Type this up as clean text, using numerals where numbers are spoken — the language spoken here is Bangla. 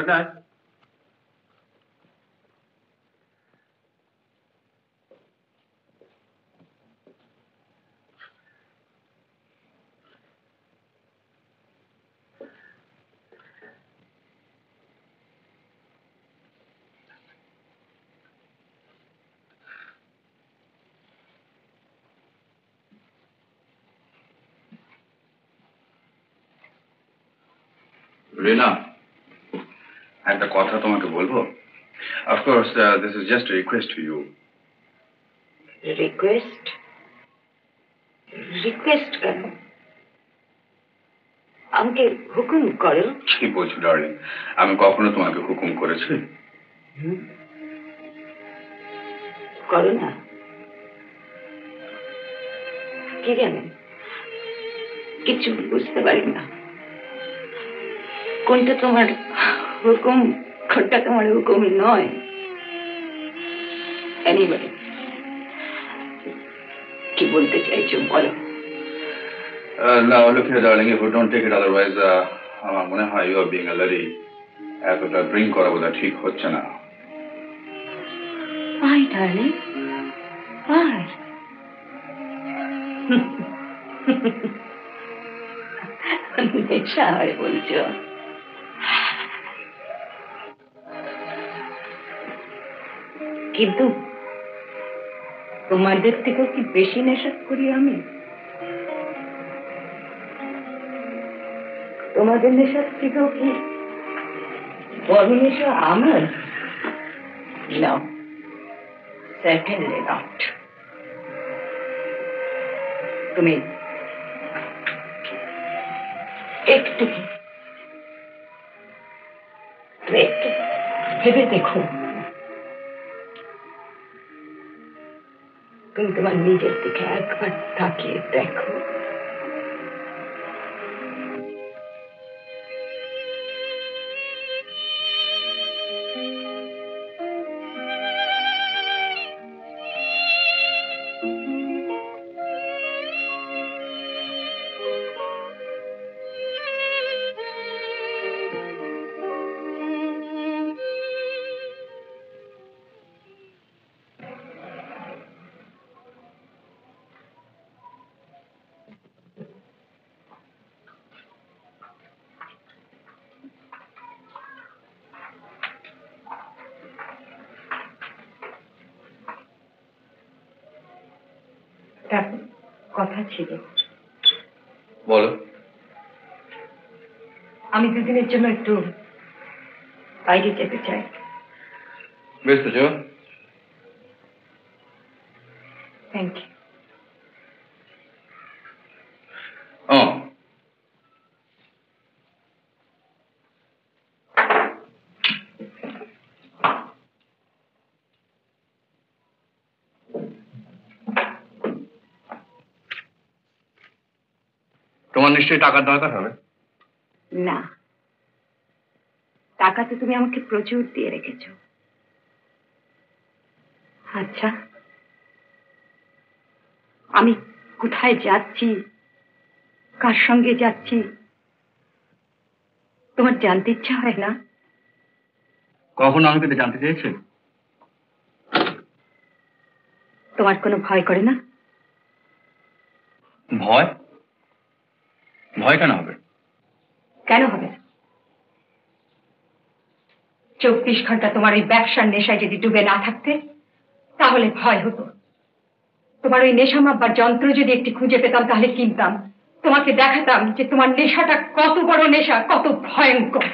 Good night. Rina, একটা কথা তোমাকে বলবো? Of course, this is just a request to you. Request? Request কেন? আমাকে হুকুম করো? কি বলছো ডার্লিং? আমি কখনো তোমাকে হুকুম করেছি? করো না। কি জানেন, কিছু বুঝতে পারি না। কোনটা তোমার হুকুম, কোনটা তোমার হুকুম নয়। Anyway, কি বলতে চাইছো বলো? Now look here darling, if you don't take it otherwise, আমার মনে হয় you are being a lady. এতটা ড্রিঙ্ক করা বোধহয় ঠিক হচ্ছে না। Why, darling? Why? নেশা হয় বলছো? কিন্তু তোমাদের থেকেও কি বেশি নেশা করি আমি? তোমাদের নেশার থেকেও কি বড় নেশা আমার? No, certainly not. তুমি একটু ভেবে দেখো, তুমি তোমার নিজের দিকে একবার তাকিয়ে দেখো। কথা ছিল। বলো। আমি দুদিনের জন্য একটু বাইরে যেতে চাই। বেশ তো যাও। Thank you. তোমার নিশ্চয়ই টাকার দরকার হবে? না, টাকা তো তুমি আমাকে প্রচুর দিয়ে রেখেছো। আচ্ছা, আমি কোথায় যাচ্ছি, কার সঙ্গে যাচ্ছি, তোমার জানতে ইচ্ছা হয় না? কখনো আমাকে তো জানতে চেয়েছে? তোমার কোনো ভয় করে না? ভয়? ভয় কেন হবে? কেন হবে? 24 ঘন্টা তোমার ওই ব্যবসার নেশায় যদি ডুবে না থাকতে, তাহলে ভয় হতো। তোমার ওই নেশা মাপবার যন্ত্র যদি একটি খুঁজে পেতাম, তাহলে কিনতাম, তোমাকে দেখাতাম যে তোমার নেশাটা কত বড় নেশা, কত ভয়ঙ্কর।